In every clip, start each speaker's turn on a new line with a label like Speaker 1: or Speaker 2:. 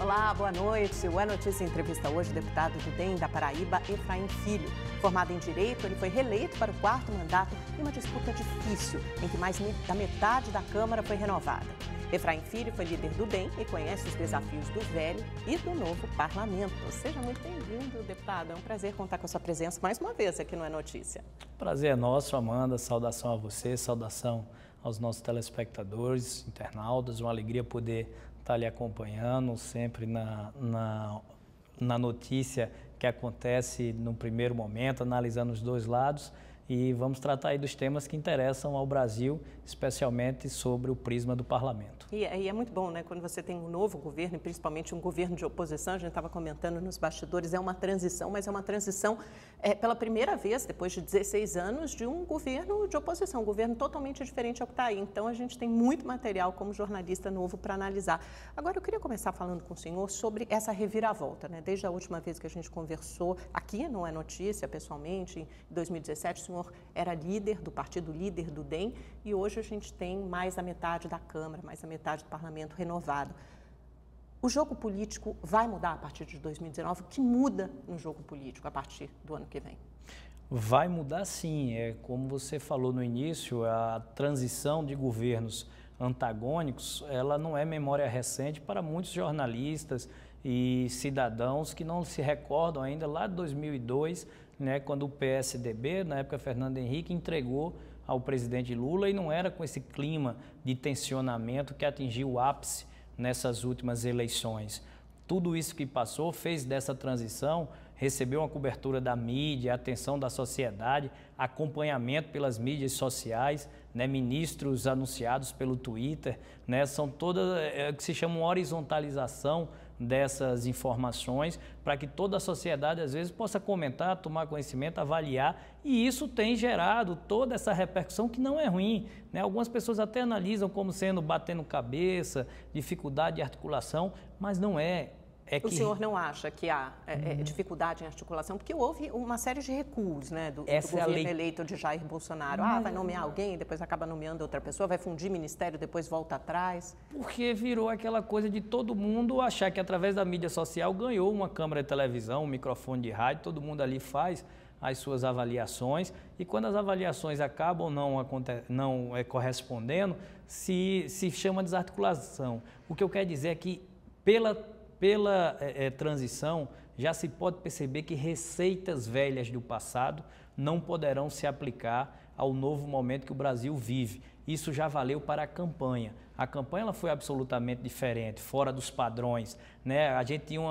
Speaker 1: Olá, boa noite. O É Notícia entrevista hoje o deputado do DEM da Paraíba, Efraim Filho. Formado em Direito, ele foi reeleito para o 4º mandato em uma disputa difícil, em que mais da metade da Câmara foi renovada. Efraim Filho foi líder do DEM e conhece os desafios do velho e do novo parlamento. Seja muito bem-vindo, deputado. É um prazer contar com a sua presença mais uma vez aqui no É Notícia.
Speaker 2: Prazer é nosso, Amanda. Saudação a você, saudação aos nossos telespectadores, internautas. Uma alegria poder estar lhe acompanhando sempre na notícia que acontece no primeiro momento, analisando os dois lados. E vamos tratar aí dos temas que interessam ao Brasil, especialmente sobre o prisma do parlamento.
Speaker 1: E é muito bom, né? Quando você tem um novo governo, e principalmente um governo de oposição, a gente estava comentando nos bastidores, é uma transição, mas é uma transição pela primeira vez, depois de 16 anos, de um governo de oposição, um governo totalmente diferente ao que está aí. Então, a gente tem muito material como jornalista novo para analisar. Agora, eu queria começar falando com o senhor sobre essa reviravolta, né? Desde a última vez que a gente conversou aqui, não é notícia, pessoalmente, em 2017, o senhor era líder do partido, líder do DEM, e hoje a gente tem mais da metade da Câmara, mais da metade do parlamento renovado. O jogo político vai mudar a partir de 2019? O que muda no jogo político a partir do ano que vem?
Speaker 2: Vai mudar sim, como você falou no início, a transição de governos antagônicos, ela não é memória recente para muitos jornalistas e cidadãos que não se recordam ainda lá de 2002, né, quando o PSDB, na época Fernando Henrique, entregou ao presidente Lula, e não era com esse clima de tensionamento que atingiu o ápice nessas últimas eleições. Tudo isso que passou fez dessa transição, recebeu uma cobertura da mídia, atenção da sociedade, acompanhamento pelas mídias sociais, né, ministros anunciados pelo Twitter, né, são todas que se chama horizontalização dessas informações para que toda a sociedade às vezes possa comentar, tomar conhecimento, avaliar, e isso tem gerado toda essa repercussão que não é ruim, né? Algumas pessoas até analisam como sendo batendo cabeça, dificuldade de articulação, mas não é.
Speaker 1: O senhor não acha que há dificuldade em articulação? Porque houve uma série de recuos, né, do governo eleito de Jair Bolsonaro. Vai nomear alguém e depois acaba nomeando outra pessoa, vai fundir ministério, depois volta atrás.
Speaker 2: Porque virou aquela coisa de todo mundo achar que através da mídia social ganhou uma câmera de televisão, um microfone de rádio, todo mundo ali faz as suas avaliações, e quando as avaliações acabam não correspondendo, se chama desarticulação. O que eu quero dizer é que pela transição, já se pode perceber que receitas velhas do passado não poderão se aplicar ao novo momento que o Brasil vive. Isso já valeu para a campanha. A campanha ela foi absolutamente diferente, fora dos padrões, né? A gente tinha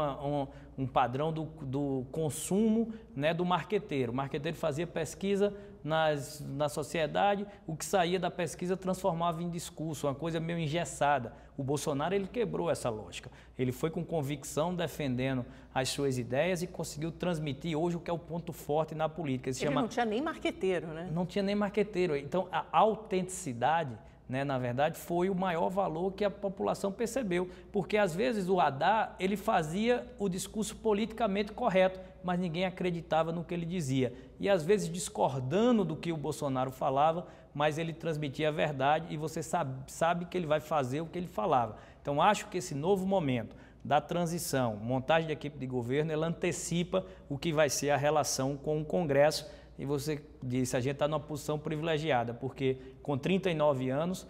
Speaker 2: um padrão do consumo, né, do marqueteiro. O marqueteiro fazia pesquisa na sociedade, o que saía da pesquisa transformava em discurso, uma coisa meio engessada. O Bolsonaro ele quebrou essa lógica. Ele foi com convicção defendendo as suas ideias e conseguiu transmitir hoje o que é o ponto forte na política.
Speaker 1: Ele não tinha nem marqueteiro, né?
Speaker 2: Não tinha nem marqueteiro. Então, a autenticidade, né, na verdade, foi o maior valor que a população percebeu, porque às vezes o Haddad ele fazia o discurso politicamente correto, mas ninguém acreditava no que ele dizia. E às vezes discordando do que o Bolsonaro falava, mas ele transmitia a verdade e você sabe que ele vai fazer o que ele falava. Então acho que esse novo momento da transição, montagem de equipe de governo, ela antecipa o que vai ser a relação com o Congresso. E você disse, a gente está numa posição privilegiada, porque com 39 anos,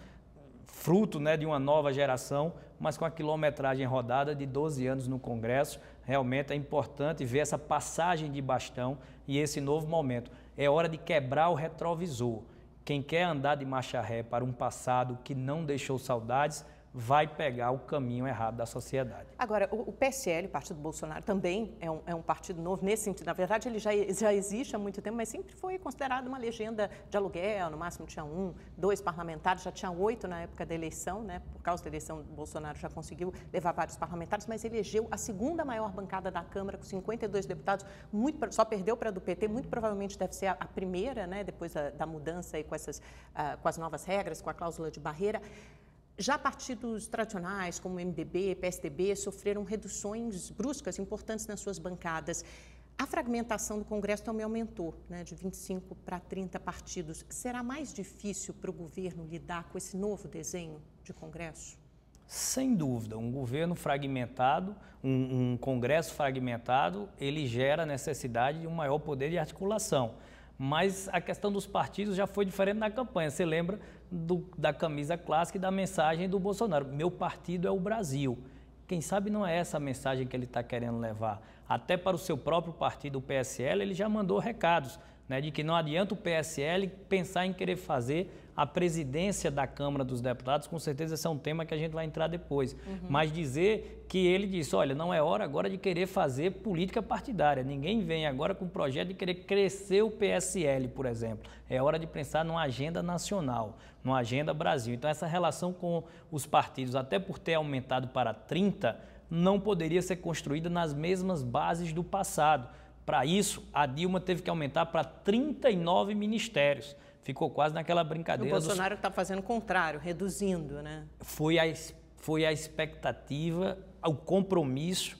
Speaker 2: fruto, né, de uma nova geração, mas com a quilometragem rodada de 12 anos no Congresso, realmente é importante ver essa passagem de bastão e esse novo momento. É hora de quebrar o retrovisor. Quem quer andar de marcha ré para um passado que não deixou saudades, vai pegar o caminho errado da sociedade.
Speaker 1: Agora, o PSL, o Partido Bolsonaro, também é um partido novo nesse sentido. Na verdade, ele já existe há muito tempo, mas sempre foi considerado uma legenda de aluguel. No máximo tinha 1, 2 parlamentares, já tinha 8 na época da eleição, né? Por causa da eleição, Bolsonaro já conseguiu levar vários parlamentares, mas elegeu a segunda maior bancada da Câmara, com 52 deputados, só perdeu para a do PT, muito provavelmente deve ser a primeira, né? Depois da mudança aí com as novas regras, com a cláusula de barreira. Já partidos tradicionais, como MDB, PSDB, sofreram reduções bruscas importantes nas suas bancadas. A fragmentação do Congresso também aumentou, né, de 25 para 30 partidos. Será mais difícil para o governo lidar com esse novo desenho de Congresso?
Speaker 2: Sem dúvida, um governo fragmentado, um Congresso fragmentado, ele gera a necessidade de um maior poder de articulação. Mas a questão dos partidos já foi diferente na campanha. Você lembra da camisa clássica e da mensagem do Bolsonaro: meu partido é o Brasil. Quem sabe não é essa a mensagem que ele está querendo levar. Até para o seu próprio partido, o PSL, ele já mandou recados, né, de que não adianta o PSL pensar em querer fazer a presidência da Câmara dos Deputados. Com certeza esse é um tema que a gente vai entrar depois. Mas dizer que ele disse: olha, não é hora agora de querer fazer política partidária. Ninguém vem agora com o projeto de querer crescer o PSL, por exemplo. É hora de pensar numa agenda nacional, numa agenda Brasil. Então essa relação com os partidos, até por ter aumentado para 30, não poderia ser construída nas mesmas bases do passado. Para isso, a Dilma teve que aumentar para 39 ministérios. Ficou quase naquela brincadeira.
Speaker 1: O Bolsonaro está fazendo o contrário, reduzindo, né?
Speaker 2: Foi a expectativa, o compromisso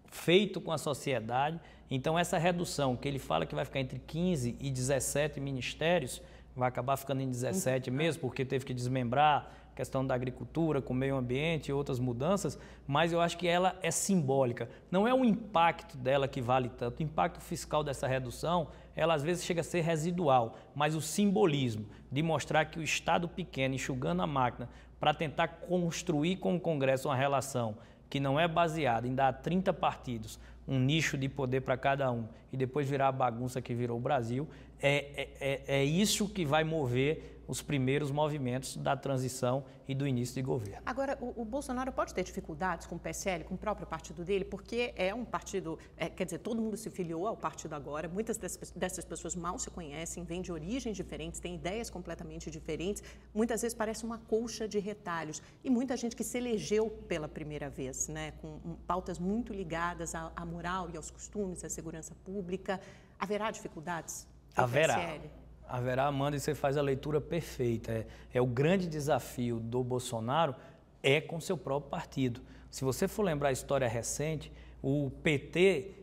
Speaker 2: feito com a sociedade. Então, essa redução, que ele fala que vai ficar entre 15 e 17 ministérios, vai acabar ficando em 17 mesmo, porque teve que desmembrar a questão da agricultura, com o meio ambiente e outras mudanças, mas eu acho que ela é simbólica. Não é o impacto dela que vale tanto. O impacto fiscal dessa redução, ela às vezes chega a ser residual, mas o simbolismo de mostrar que o Estado pequeno, enxugando a máquina, para tentar construir com o Congresso uma relação que não é baseada em dar a 30 partidos um nicho de poder para cada um e depois virar a bagunça que virou o Brasil, é isso que vai mover os primeiros movimentos da transição e do início de governo.
Speaker 1: Agora, o Bolsonaro pode ter dificuldades com o PSL, com o próprio partido dele, porque é um partido, quer dizer, todo mundo se filiou ao partido agora, muitas dessas pessoas mal se conhecem, vêm de origens diferentes, têm ideias completamente diferentes, muitas vezes parece uma colcha de retalhos, e muita gente que se elegeu pela primeira vez, né, com pautas muito ligadas à moral e aos costumes, à segurança pública. Haverá dificuldades do PSL?
Speaker 2: Haverá, Amanda, e você faz a leitura perfeita. O grande desafio do Bolsonaro é com seu próprio partido. Se você for lembrar a história recente, o PT,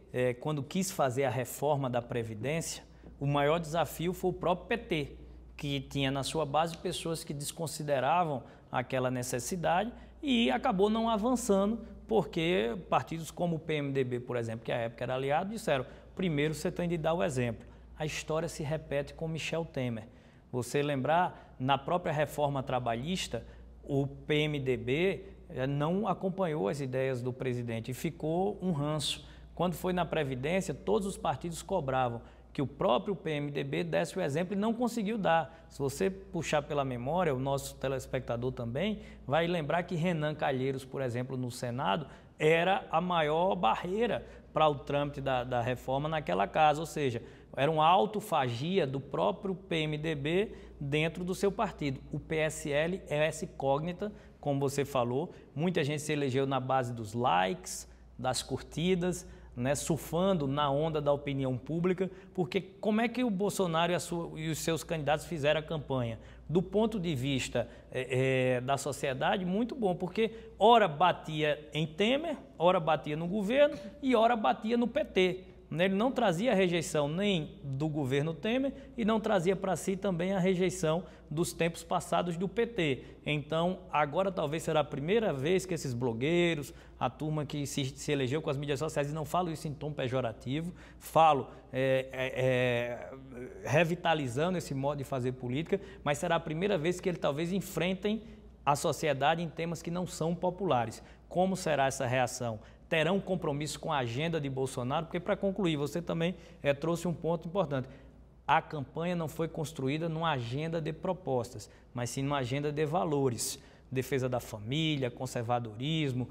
Speaker 2: quando quis fazer a reforma da Previdência, o maior desafio foi o próprio PT, que tinha na sua base pessoas que desconsideravam aquela necessidade e acabou não avançando, porque partidos como o PMDB, por exemplo, que à época era aliado, disseram: primeiro você tem de dar o exemplo. A história se repete com Michel Temer. Você lembrar, na própria reforma trabalhista, o PMDB não acompanhou as ideias do presidente e ficou um ranço. Quando foi na Previdência, todos os partidos cobravam que o próprio PMDB desse o exemplo e não conseguiu dar. Se você puxar pela memória, o nosso telespectador também vai lembrar que Renan Calheiros, por exemplo, no Senado, era a maior barreira para o trâmite da reforma naquela casa, ou seja, era uma autofagia do próprio PMDB dentro do seu partido. O PSL é essa incógnita, como você falou, muita gente se elegeu na base dos likes, das curtidas, né, surfando na onda da opinião pública, porque como é que o Bolsonaro e os seus candidatos fizeram a campanha? Do ponto de vista da sociedade, muito bom, porque ora batia em Temer, ora batia no governo e ora batia no PT. Ele não trazia a rejeição nem do governo Temer e não trazia para si também a rejeição dos tempos passados do PT. Então, agora talvez será a primeira vez que esses blogueiros, a turma que se elegeu com as mídias sociais, e não falo isso em tom pejorativo, falo revitalizando esse modo de fazer política, mas será a primeira vez que eles talvez enfrentem a sociedade em temas que não são populares. Como será essa reação? Terão compromisso com a agenda de Bolsonaro? Porque, para concluir, você também trouxe um ponto importante. A campanha não foi construída numa agenda de propostas, mas sim numa agenda de valores. Defesa da família, conservadorismo,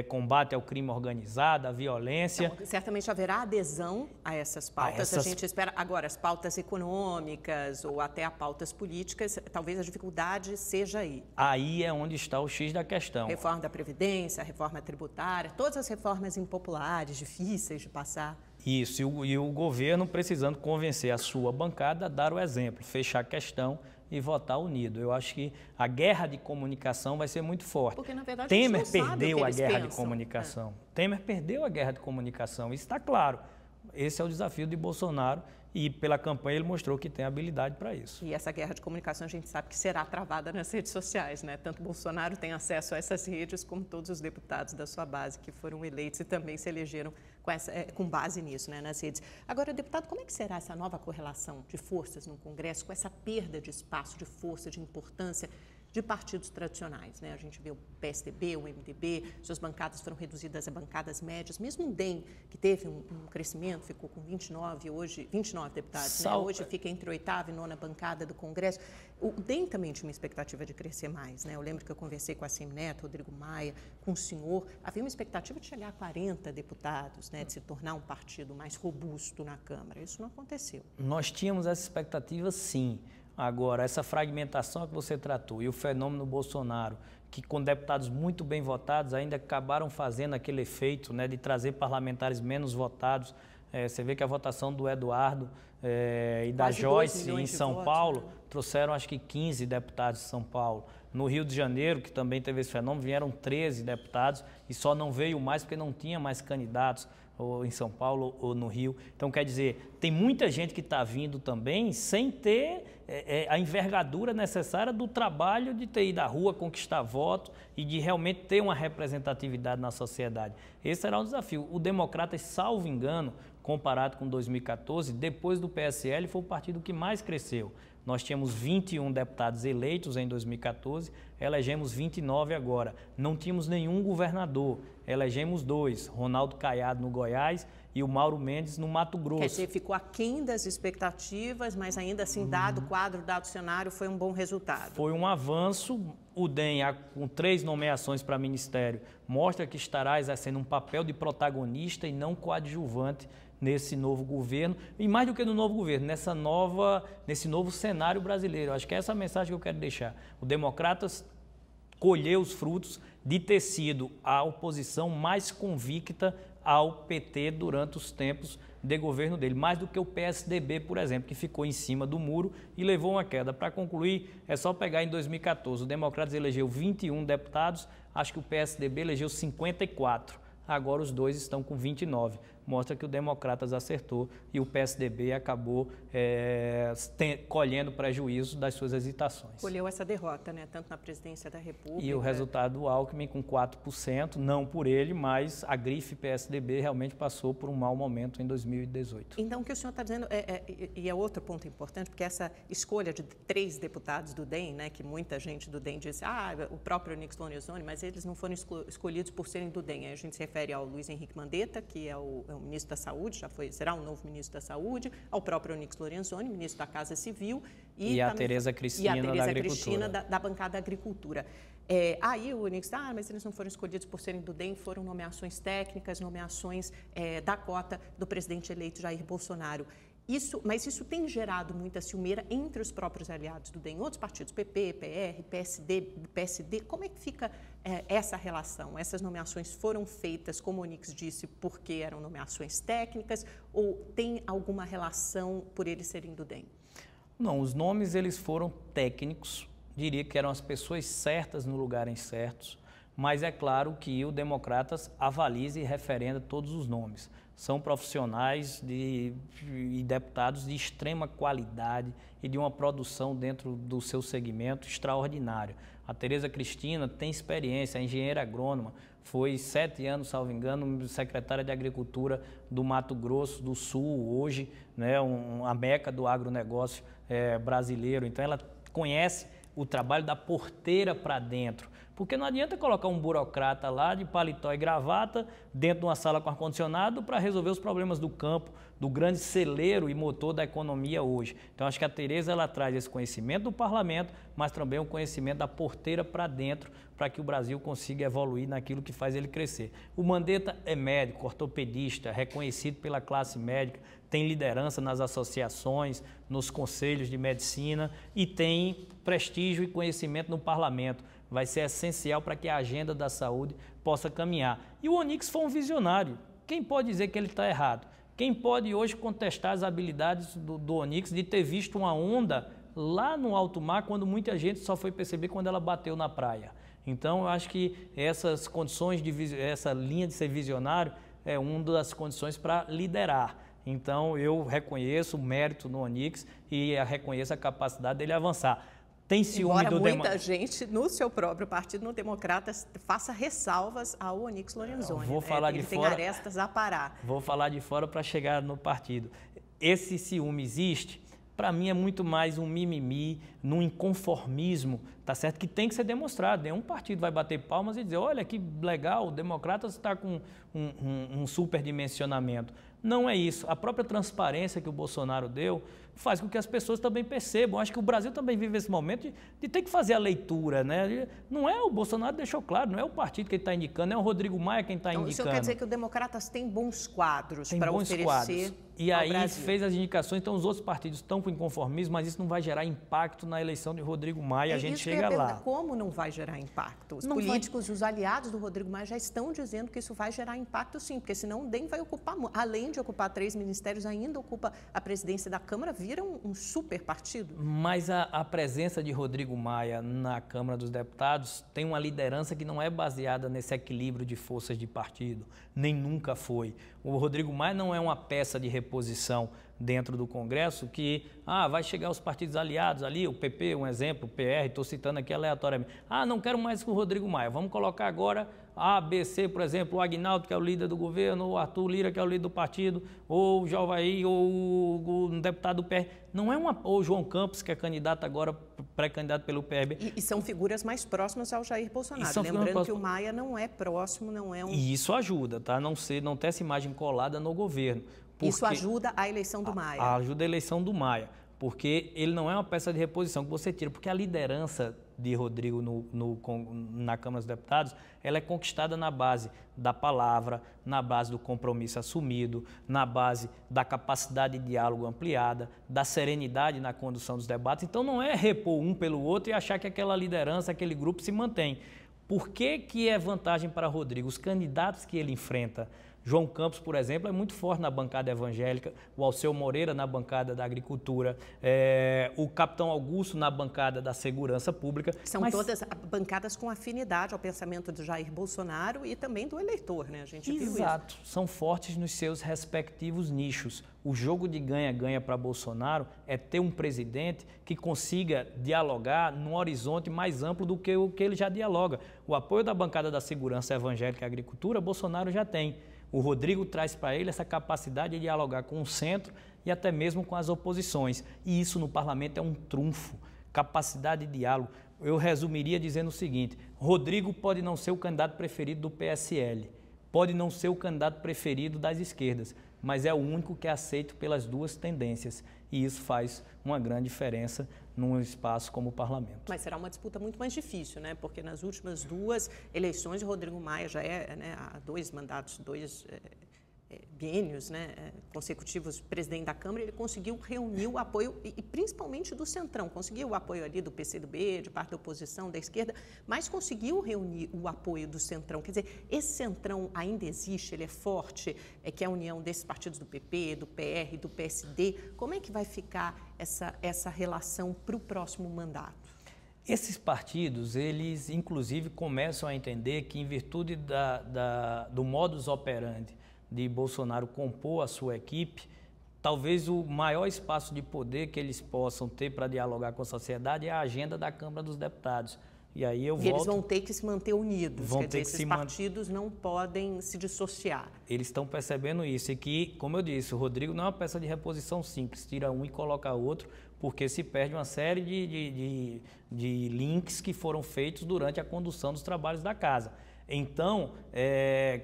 Speaker 2: combate ao crime organizado, à violência.
Speaker 1: Então, certamente haverá adesão a essas pautas. A gente espera agora as pautas econômicas ou até as pautas políticas, talvez a dificuldade seja aí.
Speaker 2: Aí é onde está o X da questão.
Speaker 1: Reforma da Previdência, reforma tributária, todas as reformas impopulares, difíceis de passar.
Speaker 2: Isso, e o governo precisando convencer a sua bancada a dar o exemplo, fechar a questão e votar unido. Eu acho que a guerra de comunicação vai ser muito forte.
Speaker 1: Porque, na verdade,
Speaker 2: Temer perdeu a guerra de comunicação. Temer perdeu a guerra de comunicação, isso está claro. Esse é o desafio de Bolsonaro, e pela campanha ele mostrou que tem habilidade para isso.
Speaker 1: E essa guerra de comunicação a gente sabe que será travada nas redes sociais, né? Tanto Bolsonaro tem acesso a essas redes, como todos os deputados da sua base que foram eleitos e também se elegeram com base nisso, né, nas redes. Agora, deputado, como é que será essa nova correlação de forças no Congresso, com essa perda de espaço, de força, de importância de partidos tradicionais, né? A gente vê o PSDB, o MDB, suas bancadas foram reduzidas a bancadas médias, mesmo o DEM, que teve um crescimento, ficou com 29 deputados, né? Hoje fica entre 8ª e 9ª bancada do Congresso. O DEM também tinha uma expectativa de crescer mais, né? Eu lembro que eu conversei com a ACM Neto, Rodrigo Maia, com o senhor, havia uma expectativa de chegar a 40 deputados, né? De se tornar um partido mais robusto na Câmara. Isso não aconteceu.
Speaker 2: Nós tínhamos essa expectativa, sim. Agora, essa fragmentação que você tratou e o fenômeno Bolsonaro, que com deputados muito bem votados ainda acabaram fazendo aquele efeito, né, de trazer parlamentares menos votados. Você vê que a votação do Eduardo e da Joyce em São Paulo trouxeram acho que 15 deputados de São Paulo. No Rio de Janeiro, que também teve esse fenômeno, vieram 13 deputados e só não veio mais porque não tinha mais candidatos ou em São Paulo ou no Rio. Então, quer dizer, tem muita gente que está vindo também sem ter a envergadura necessária do trabalho de ter ido à rua, conquistar voto e de realmente ter uma representatividade na sociedade. Esse era o desafio. O Democratas, salvo engano, comparado com 2014, depois do PSL, foi o partido que mais cresceu. Nós tínhamos 21 deputados eleitos em 2014, elegemos 29 agora. Não tínhamos nenhum governador, elegemos 2, Ronaldo Caiado no Goiás e o Mauro Mendes no Mato Grosso.
Speaker 1: Quer dizer, ficou aquém das expectativas, mas ainda assim, dado o quadro, dado o cenário, foi um bom resultado.
Speaker 2: Foi um avanço. O DEM, com 3 nomeações para ministério, mostra que estará exercendo um papel de protagonista e não coadjuvante nesse novo governo, e mais do que no novo governo, nesse novo cenário brasileiro. Acho que é essa a mensagem que eu quero deixar. O Democratas colheu os frutos de ter sido a oposição mais convicta ao PT durante os tempos de governo dele, mais do que o PSDB, por exemplo, que ficou em cima do muro e levou uma queda. Para concluir, é só pegar em 2014, o Democratas elegeu 21 deputados, acho que o PSDB elegeu 54. Agora os dois estão com 29. Mostra que o Democratas acertou e o PSDB acabou colhendo prejuízo das suas hesitações.
Speaker 1: Colheu essa derrota, né? Tanto na presidência da República...
Speaker 2: E o resultado do Alckmin com 4%, não por ele, mas a grife PSDB realmente passou por um mau momento em 2018.
Speaker 1: Então, o que o senhor está dizendo, e é outro ponto importante, porque essa escolha de 3 deputados do DEM, né, que muita gente do DEM disse, o próprio Onyx Lorenzoni, mas eles não foram escolhidos por serem do DEM. Aí a gente se refere ao Luiz Henrique Mandetta, que é o ministro da Saúde, será um novo ministro da Saúde, ao próprio Onyx Lorenzoni, ministro da Casa Civil.
Speaker 2: E a Tereza Cristina da Agricultura.
Speaker 1: Da bancada da Agricultura. Aí o Onyx, mas eles não foram escolhidos por serem do DEM, foram nomeações técnicas, nomeações da cota do presidente eleito Jair Bolsonaro. Mas isso tem gerado muita ciumeira entre os próprios aliados do DEM, outros partidos, PP, PR, PSD. Como é que fica essa relação? Essas nomeações foram feitas, como o Onyx disse, porque eram nomeações técnicas ou tem alguma relação por eles serem do DEM?
Speaker 2: Não, os nomes eles foram técnicos, diria que eram as pessoas certas no lugares certos, mas é claro que o Democratas avaliza e referenda todos os nomes. São profissionais e deputados de extrema qualidade e de uma produção dentro do seu segmento extraordinária. A Tereza Cristina tem experiência, é engenheira agrônoma, foi 7 anos, salvo engano, secretária de Agricultura do Mato Grosso do Sul, hoje, né, a meca do agronegócio brasileiro. Então, ela conhece o trabalho da porteira para dentro. Porque não adianta colocar um burocrata lá de paletó e gravata dentro de uma sala com ar-condicionado para resolver os problemas do campo, do grande celeiro e motor da economia hoje. Então, acho que a Tereza ela traz esse conhecimento do parlamento, mas também o conhecimento da porteira para dentro, para que o Brasil consiga evoluir naquilo que faz ele crescer. O Mandetta é médico, ortopedista, reconhecido pela classe médica, tem liderança nas associações, nos conselhos de medicina e tem prestígio e conhecimento no parlamento. Vai ser essencial para que a agenda da saúde possa caminhar. E o Onyx foi um visionário. Quem pode dizer que ele está errado? Quem pode hoje contestar as habilidades do Onyx de ter visto uma onda lá no alto mar, quando muita gente só foi perceber quando ela bateu na praia? Então, eu acho que essas condições essa linha de ser visionário é uma das condições para liderar. Então, eu reconheço o mérito no Onyx e reconheço a capacidade dele avançar. Tem ciúme
Speaker 1: Embora muita gente no seu próprio partido, no Democratas, faça ressalvas ao Onyx Lorenzoni.
Speaker 2: Vou falar de
Speaker 1: ele
Speaker 2: fora,
Speaker 1: tem arestas a parar.
Speaker 2: Vou falar de fora para chegar no partido. Esse ciúme existe? Para mim é muito mais um mimimi, num inconformismo, tá certo? Que tem que ser demonstrado. Nenhum partido vai bater palmas e dizer, olha que legal, o Democratas está com um superdimensionamento. Não é isso. A própria transparência que o Bolsonaro deu faz com que as pessoas também percebam. Acho que o Brasil também vive esse momento de ter que fazer a leitura, né? Não é o Bolsonaro deixou claro, não é o partido que ele está indicando, é o Rodrigo Maia quem está indicando.
Speaker 1: O senhor quer dizer que o Democratas tem bons quadros
Speaker 2: para oferecer quadros. E
Speaker 1: ao
Speaker 2: aí
Speaker 1: Brasil.
Speaker 2: Fez as indicações, então os outros partidos estão com inconformismo, mas isso não vai gerar impacto na eleição de Rodrigo Maia, a gente chega lá.
Speaker 1: Como não vai gerar impacto? Os políticos, os aliados do Rodrigo Maia já estão dizendo que isso vai gerar impacto sim, porque senão o DEM vai ocupar, além de ocupar 3 ministérios, ainda ocupa a presidência da Câmara, vira um super partido.
Speaker 2: Mas a presença de Rodrigo Maia na Câmara dos Deputados tem uma liderança que não é baseada nesse equilíbrio de forças de partido, nem nunca foi. O Rodrigo Maia não é uma peça de reposição dentro do Congresso que vai chegar os partidos aliados ali, o PP, um exemplo, o PR, estou citando aqui aleatoriamente. Não quero mais com o Rodrigo Maia, vamos colocar agora A, B, C, por exemplo, o Aguinaldo, que é o líder do governo, ou o Arthur Lira, que é o líder do partido, ou o Jovaí, ou o deputado do PR. Não é ou o João Campos, que é candidato agora, pré-candidato pelo PRB.
Speaker 1: E são figuras mais próximas ao Jair Bolsonaro. Lembrando que o Maia não é próximo, não é um...
Speaker 2: E isso ajuda, tá? Não ter essa imagem colada no governo.
Speaker 1: Isso ajuda a eleição do Maia.
Speaker 2: Ajuda a eleição do Maia, porque ele não é uma peça de reposição que você tira, porque a liderança de Rodrigo na Câmara dos Deputados, ela é conquistada na base da palavra, na base do compromisso assumido, na base da capacidade de diálogo ampliada, da serenidade na condução dos debates. Então não é repor um pelo outro e achar que aquela liderança, aquele grupo se mantém. Por que é vantagem para Rodrigo? Os candidatos que ele enfrenta, João Campos, por exemplo, é muito forte na bancada evangélica, o Alceu Moreira na bancada da agricultura, o Capitão Augusto na bancada da segurança pública.
Speaker 1: São todas bancadas com afinidade ao pensamento de Jair Bolsonaro e também do eleitor, né? A gente viu isso.
Speaker 2: Exato, são fortes nos seus respectivos nichos. O jogo de ganha-ganha para Bolsonaro é ter um presidente que consiga dialogar num horizonte mais amplo do que o que ele já dialoga. O apoio da bancada da segurança evangélica e agricultura, Bolsonaro já tem. O Rodrigo traz para ele essa capacidade de dialogar com o centro e até mesmo com as oposições. E isso no parlamento é um trunfo, capacidade de diálogo. Eu resumiria dizendo o seguinte, Rodrigo pode não ser o candidato preferido do PSL, pode não ser o candidato preferido das esquerdas, mas é o único que é aceito pelas duas tendências. E isso faz uma grande diferença num espaço como o parlamento.
Speaker 1: Mas será uma disputa muito mais difícil, né? Porque nas últimas 2 eleições, o Rodrigo Maia já há 2 mandatos, 2 biênios, né, consecutivos presidente da Câmara, ele conseguiu reunir o apoio, e principalmente do Centrão, conseguiu o apoio ali do PCdoB, de parte da oposição, da esquerda, mas conseguiu reunir o apoio do Centrão. Quer dizer, esse Centrão ainda existe, ele é forte, que é a união desses partidos do PP, do PR, do PSD. Como é que vai ficar essa relação para o próximo mandato?
Speaker 2: Esses partidos, eles inclusive começam a entender que em virtude do modus operandi de Bolsonaro compor a sua equipe, talvez o maior espaço de poder que eles possam ter para dialogar com a sociedade é a agenda da Câmara dos Deputados. E aí
Speaker 1: eles vão ter que se manter unidos,
Speaker 2: quer dizer, esses
Speaker 1: partidos não podem se dissociar.
Speaker 2: Eles estão percebendo isso e que, como eu disse, o Rodrigo não é uma peça de reposição simples, tira um e coloca outro, porque se perde uma série de links que foram feitos durante a condução dos trabalhos da casa. Então,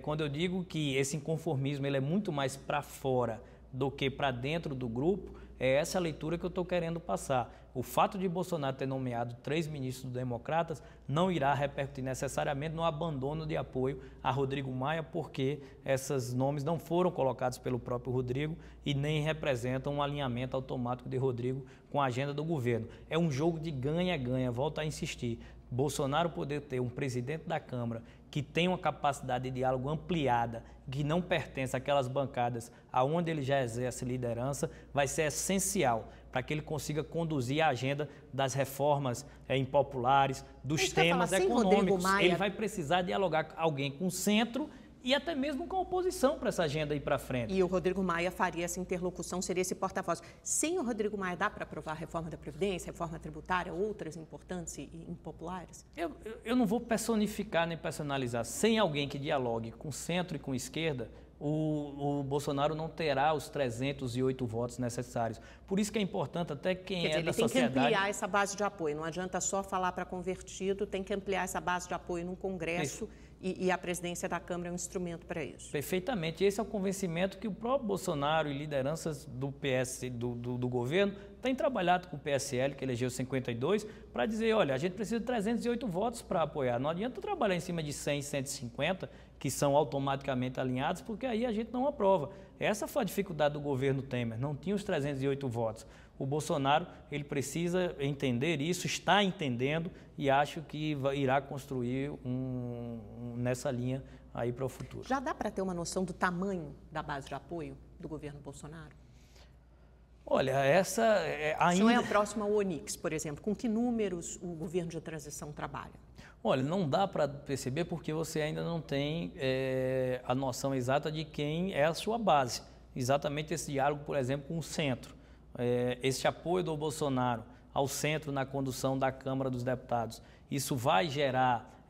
Speaker 2: quando eu digo que esse inconformismo ele é muito mais para fora do que para dentro do grupo, é essa a leitura que eu estou querendo passar. O fato de Bolsonaro ter nomeado 3 ministros democratas não irá repercutir necessariamente no abandono de apoio a Rodrigo Maia, porque esses nomes não foram colocados pelo próprio Rodrigo e nem representam um alinhamento automático de Rodrigo com a agenda do governo. É um jogo de ganha-ganha, volto a insistir. Bolsonaro poder ter um presidente da Câmara que tem uma capacidade de diálogo ampliada, que não pertence àquelas bancadas aonde ele já exerce liderança, vai ser essencial para que ele consiga conduzir a agenda das reformas impopulares, dos temas econômicos. Ele vai precisar dialogar com alguém com o centro e até mesmo com a oposição para essa agenda ir para frente.
Speaker 1: E o Rodrigo Maia faria essa interlocução, seria esse porta-voz. Sem o Rodrigo Maia, dá para aprovar a reforma da Previdência, reforma tributária, outras importantes e impopulares?
Speaker 2: Eu não vou personificar nem personalizar. Sem alguém que dialogue com centro e com esquerda, o Bolsonaro não terá os 308 votos necessários. Por isso que é importante até quem é da sociedade...
Speaker 1: Ele tem que ampliar essa base de apoio. Não adianta só falar para convertido, tem que ampliar essa base de apoio no Congresso e a presidência da Câmara é um instrumento para isso.
Speaker 2: Perfeitamente. Esse é o convencimento que o próprio Bolsonaro e lideranças do PS, do governo, têm trabalhado com o PSL, que elegeu 52, para dizer, olha, a gente precisa de 308 votos para apoiar. Não adianta trabalhar em cima de 100, 150, que são automaticamente alinhados, porque aí a gente não aprova. Essa foi a dificuldade do governo Temer, não tinha os 308 votos. O Bolsonaro, ele precisa entender isso, está entendendo e acho que irá construir nessa linha aí para o futuro.
Speaker 1: Já dá para ter uma noção do tamanho da base de apoio do governo Bolsonaro?
Speaker 2: Olha, essa ainda...
Speaker 1: Não é a próxima ao Onix, por exemplo. Com que números o governo de transição trabalha?
Speaker 2: Olha, não dá para perceber porque você ainda não tem a noção exata de quem é a sua base. Exatamente esse diálogo, por exemplo, com o centro. Esse apoio do Bolsonaro ao centro na condução da Câmara dos Deputados, isso vai gerar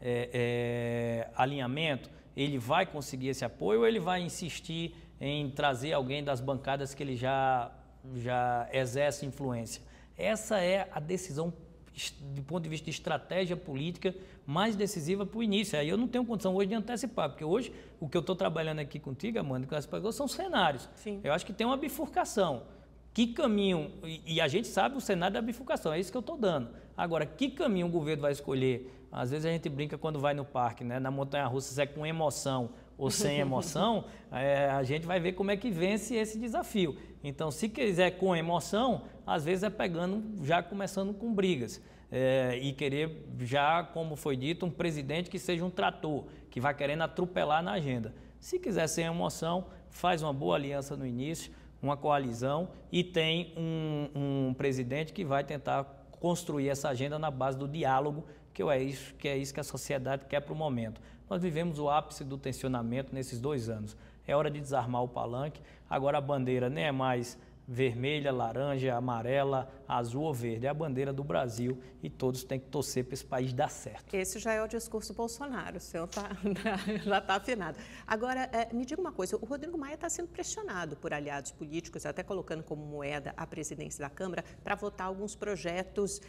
Speaker 2: alinhamento? Ele vai conseguir esse apoio ou ele vai insistir em trazer alguém das bancadas que ele já exerce influência? Essa é a decisão, do ponto de vista de estratégia política, mais decisiva para o início. Aí eu não tenho condição hoje de antecipar, porque hoje o que eu estou trabalhando aqui contigo, Amanda, com as pessoas, são cenários.
Speaker 1: Sim.
Speaker 2: Eu acho que tem uma bifurcação. Que caminho, e a gente sabe o cenário da bifurcação, é isso que eu estou dando. Agora, que caminho o governo vai escolher? Às vezes a gente brinca quando vai no parque, né? Na montanha-russa, se é com emoção ou sem emoção, a gente vai ver como é que vence esse desafio. Então, se quiser com emoção, às vezes é pegando, já começando com brigas. E querer já, como foi dito, um presidente que seja um trator, que vai querendo atropelar na agenda. Se quiser sem emoção, faz uma boa aliança no início, uma coalizão e tem um presidente que vai tentar construir essa agenda na base do diálogo, que é isso que a sociedade quer para o momento. Nós vivemos o ápice do tensionamento nesses 2 anos. É hora de desarmar o palanque. Agora a bandeira nem é mais vermelha, laranja, amarela, azul ou verde. É a bandeira do Brasil e todos têm que torcer para esse país dar certo.
Speaker 1: Esse já é o discurso Bolsonaro, o seu já está afinado. Agora, me diga uma coisa, o Rodrigo Maia está sendo pressionado por aliados políticos, até colocando como moeda a presidência da Câmara, para votar alguns projetos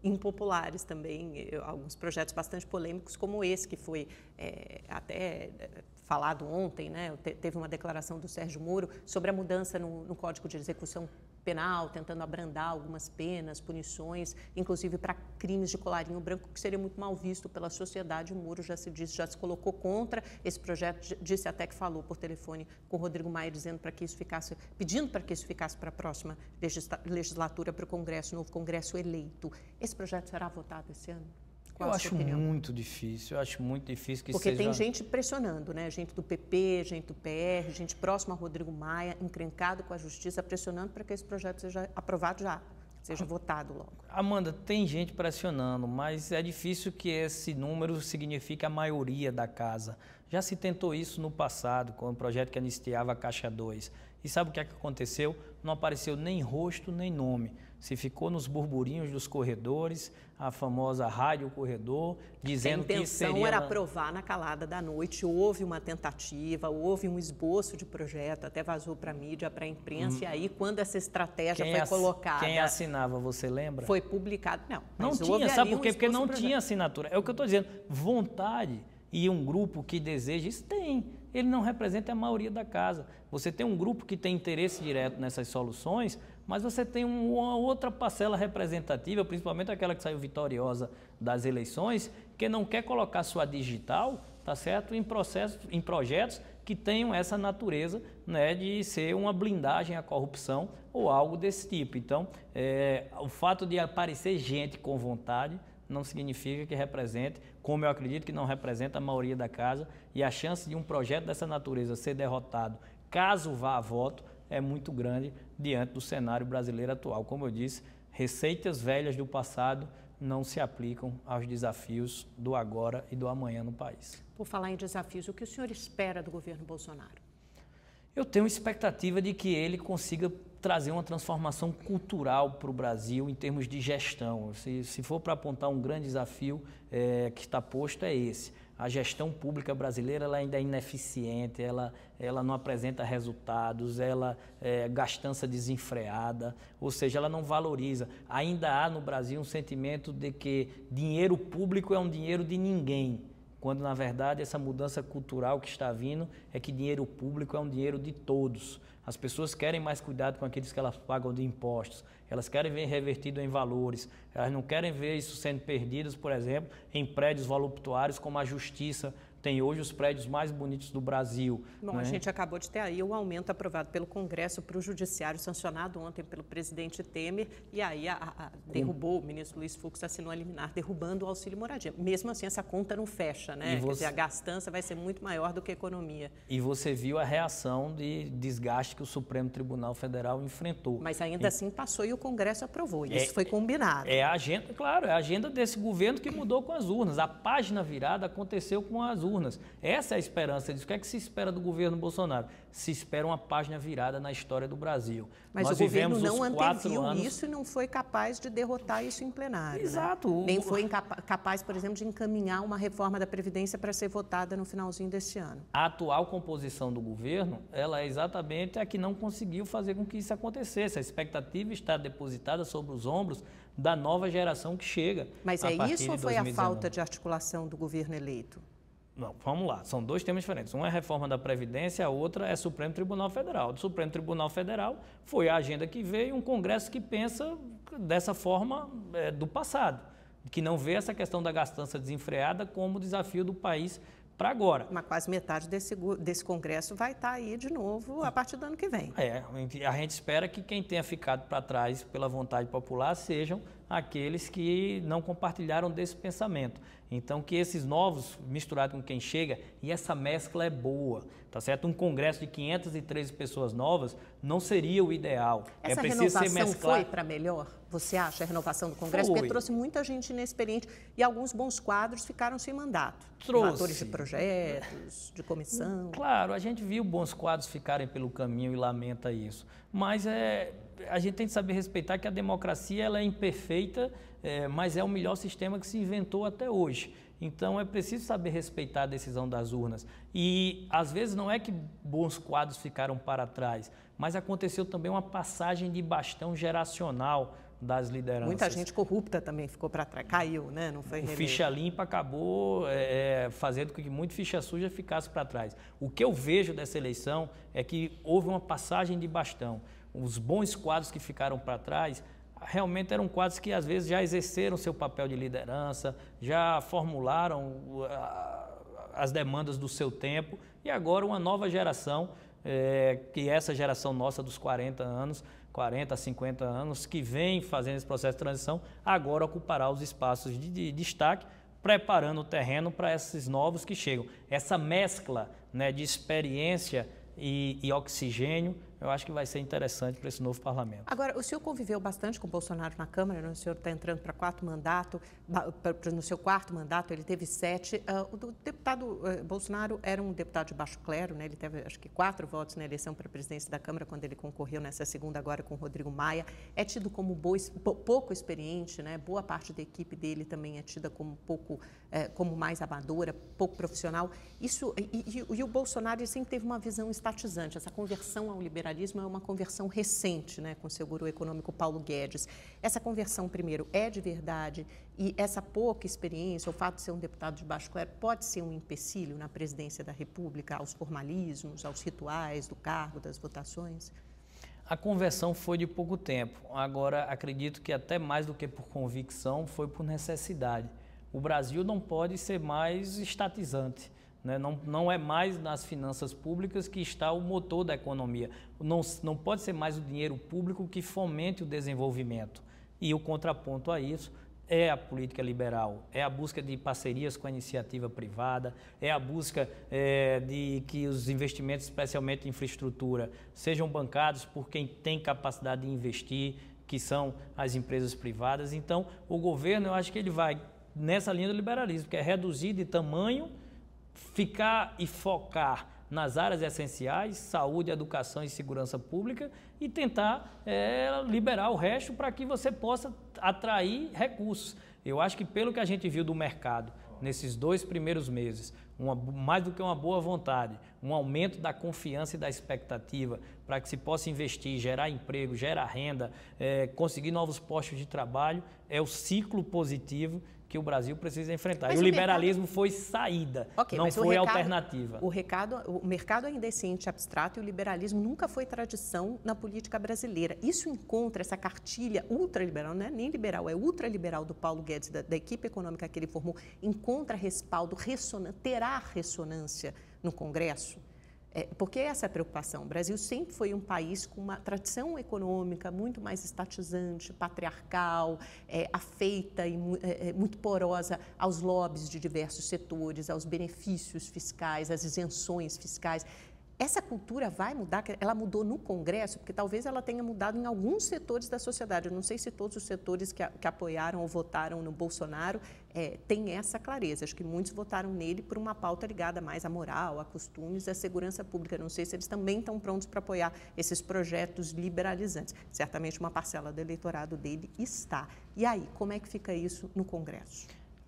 Speaker 1: impopulares também, alguns projetos bastante polêmicos, como esse que foi até falado ontem, né? Teve uma declaração do Sérgio Moro sobre a mudança no Código de Execução Penal, tentando abrandar algumas penas, punições, inclusive para crimes de colarinho branco, que seria muito mal visto pela sociedade. O Moro já se colocou contra esse projeto, disse até que falou por telefone com o Rodrigo Maia, pedindo para que isso ficasse para a próxima legislatura, para o Congresso, novo Congresso eleito. Esse projeto será votado esse ano?
Speaker 2: Eu acho muito difícil, que
Speaker 1: porque seja... tem gente pressionando, né? Gente do PP, gente do PR, gente próxima a Rodrigo Maia, encrencado com a Justiça, pressionando para que esse projeto seja aprovado já, seja votado logo.
Speaker 2: Amanda, tem gente pressionando, mas é difícil que esse número signifique a maioria da casa. Já se tentou isso no passado, com o projeto que anistiava a Caixa 2. E sabe o que aconteceu? Não apareceu nem rosto, nem nome. Se ficou nos burburinhos dos corredores, a famosa rádio corredor, dizendo que seria... A intenção
Speaker 1: era aprovar na calada da noite, houve uma tentativa, houve um esboço de projeto, até vazou para a mídia, para a imprensa, e aí quando essa estratégia foi colocada...
Speaker 2: Quem assinava, você lembra?
Speaker 1: Foi publicado,
Speaker 2: não tinha, sabe por quê? Porque não tinha assinatura. É o que eu estou dizendo, vontade e um grupo que deseja isso tem. Ele não representa a maioria da casa. Você tem um grupo que tem interesse direto nessas soluções, mas você tem uma outra parcela representativa, principalmente aquela que saiu vitoriosa das eleições, que não quer colocar sua digital, tá certo, em projetos que tenham essa natureza, né, de ser uma blindagem à corrupção ou algo desse tipo. Então, o fato de aparecer gente com vontade não significa que represente, como eu acredito que não representa a maioria da casa, e a chance de um projeto dessa natureza ser derrotado, caso vá a voto, é muito grande diante do cenário brasileiro atual. Como eu disse, receitas velhas do passado não se aplicam aos desafios do agora e do amanhã no país.
Speaker 1: Por falar em desafios, o que o senhor espera do governo Bolsonaro?
Speaker 2: Eu tenho expectativa de que ele consiga trazer uma transformação cultural para o Brasil em termos de gestão. Se for para apontar um grande desafio que está posto, é esse. A gestão pública brasileira ela ainda é ineficiente, ela não apresenta resultados, ela é gastança desenfreada, ou seja, ela não valoriza. Ainda há no Brasil um sentimento de que dinheiro público é um dinheiro de ninguém, quando na verdade essa mudança cultural que está vindo é que dinheiro público é um dinheiro de todos. As pessoas querem mais cuidado com aqueles que elas pagam de impostos, elas querem ver revertido em valores, elas não querem ver isso sendo perdido, por exemplo, em prédios voluptuários como a Justiça tem hoje os prédios mais bonitos do Brasil.
Speaker 1: Bom,
Speaker 2: né?
Speaker 1: A gente acabou de ter aí o aumento aprovado pelo Congresso para o Judiciário, sancionado ontem pelo presidente Temer, e aí derrubou, o ministro Luiz Fux assinou a liminar, derrubando o auxílio moradia. Mesmo assim, essa conta não fecha, né? Quer dizer, a gastança vai ser muito maior do que a economia.
Speaker 2: E você viu a reação de desgaste que o Supremo Tribunal Federal enfrentou.
Speaker 1: Mas ainda assim passou e o Congresso aprovou, isso foi combinado.
Speaker 2: É a agenda, claro, é a agenda desse governo que mudou com as urnas. A página virada aconteceu com as urnas. Essa é a esperança disso. O que é que se espera do governo Bolsonaro? Se espera uma página virada na história do Brasil.
Speaker 1: Mas o governo não anteviu isso e não foi capaz de derrotar isso em plenário.
Speaker 2: Exato.
Speaker 1: Né? Nem foi capaz, por exemplo, de encaminhar uma reforma da Previdência para ser votada no finalzinho deste ano.
Speaker 2: A atual composição do governo, ela é exatamente a que não conseguiu fazer com que isso acontecesse. A expectativa está depositada sobre os ombros da nova geração que chega.
Speaker 1: Mas é isso ou foi a falta de articulação do governo eleito?
Speaker 2: Não, vamos lá, são dois temas diferentes. Um é a reforma da Previdência, a outra é Supremo Tribunal Federal. Do Supremo Tribunal Federal foi a agenda que veio, um Congresso que pensa dessa forma do passado, que não vê essa questão da gastança desenfreada como desafio do país para agora.
Speaker 1: Mas quase metade desse Congresso vai estar aí de novo a partir do ano que vem.
Speaker 2: A gente espera que quem tenha ficado para trás pela vontade popular sejam aqueles que não compartilharam desse pensamento. Então, que esses novos, misturados com quem chega, e essa mescla é boa, tá certo? Um congresso de 513 pessoas novas não seria o ideal.
Speaker 1: Essa renovação foi para melhor? Você acha a renovação do Congresso? Porque trouxe muita gente inexperiente e alguns bons quadros ficaram sem mandato. Relatores de projetos, de comissão.
Speaker 2: Claro, a gente viu bons quadros ficarem pelo caminho e lamenta isso. Mas a gente tem que saber respeitar que a democracia ela é imperfeita, mas é o melhor sistema que se inventou até hoje. Então, é preciso saber respeitar a decisão das urnas. E, às vezes, não é que bons quadros ficaram para trás, mas aconteceu também uma passagem de bastão geracional das lideranças.
Speaker 1: Muita gente corrupta também ficou para trás, caiu, né? Não foi reeleito.
Speaker 2: O ficha limpa acabou fazendo com que muito ficha suja ficasse para trás. O que eu vejo dessa eleição é que houve uma passagem de bastão. Os bons quadros que ficaram para trás realmente eram quadros que às vezes já exerceram seu papel de liderança, já formularam as demandas do seu tempo e agora uma nova geração, que essa geração nossa dos 40 a 50 anos, que vem fazendo esse processo de transição, agora ocupará os espaços de destaque, preparando o terreno para esses novos que chegam. Essa mescla, né, de experiência e oxigênio, eu acho que vai ser interessante para esse novo parlamento.
Speaker 1: Agora, o senhor conviveu bastante com o Bolsonaro na Câmara, né? O senhor está entrando para no seu quarto mandato, ele teve 7. O deputado Bolsonaro era um deputado de baixo clero, né? Ele teve, acho que, 4 votos na eleição para a presidência da Câmara, quando ele concorreu nessa segunda agora com o Rodrigo Maia. É tido como pouco experiente, né? Boa parte da equipe dele também é tida como como mais amadora, pouco profissional. E o Bolsonaro ele sempre teve uma visão estatizante. Essa conversão ao liberalismo é uma conversão recente, né, com seu guru econômico Paulo Guedes. Essa conversão, primeiro, é de verdade e essa pouca experiência, o fato de ser um deputado de baixo clero, pode ser um empecilho na presidência da República, aos formalismos, aos rituais do cargo, das votações?
Speaker 2: A conversão foi de pouco tempo. Agora, acredito que até mais do que por convicção, foi por necessidade. O Brasil não pode ser mais estatizante. Não é mais nas finanças públicas que está o motor da economia. Não pode ser mais o dinheiro público que fomente o desenvolvimento. E o contraponto a isso é a política liberal, é a busca de parcerias com a iniciativa privada, é a busca de que os investimentos, especialmente em infraestrutura, sejam bancados por quem tem capacidade de investir, que são as empresas privadas. Então, o governo, eu acho que ele vai nessa linha do liberalismo, que é reduzir de tamanho, ficar e focar nas áreas essenciais, saúde, educação e segurança pública, e tentar liberar o resto para que você possa atrair recursos. Eu acho que pelo que a gente viu do mercado nesses 2 primeiros meses, mais do que uma boa vontade, um aumento da confiança e da expectativa para que se possa investir, gerar emprego, gerar renda, conseguir novos postos de trabalho, é o ciclo positivo que o Brasil precisa enfrentar. Mas e o liberalismo foi saída, não foi alternativa.
Speaker 1: O mercado ainda é ciente abstrato e o liberalismo nunca foi tradição na política brasileira. Isso encontra essa cartilha ultraliberal, não é nem liberal, é ultraliberal do Paulo Guedes, da equipe econômica que ele formou, encontra respaldo, terá ressonância no Congresso? Porque essa é a preocupação. O Brasil sempre foi um país com uma tradição econômica muito mais estatizante, patriarcal, afeita e muito porosa aos lobbies de diversos setores, aos benefícios fiscais, às isenções fiscais. Essa cultura vai mudar? Ela mudou no Congresso, porque talvez ela tenha mudado em alguns setores da sociedade. Eu não sei se todos os setores que apoiaram ou votaram no Bolsonaro têm essa clareza. Acho que muitos votaram nele por uma pauta ligada mais à moral, a costumes, à segurança pública. Não sei se eles também estão prontos para apoiar esses projetos liberalizantes. Certamente uma parcela do eleitorado dele está. E aí, como é que fica isso no Congresso?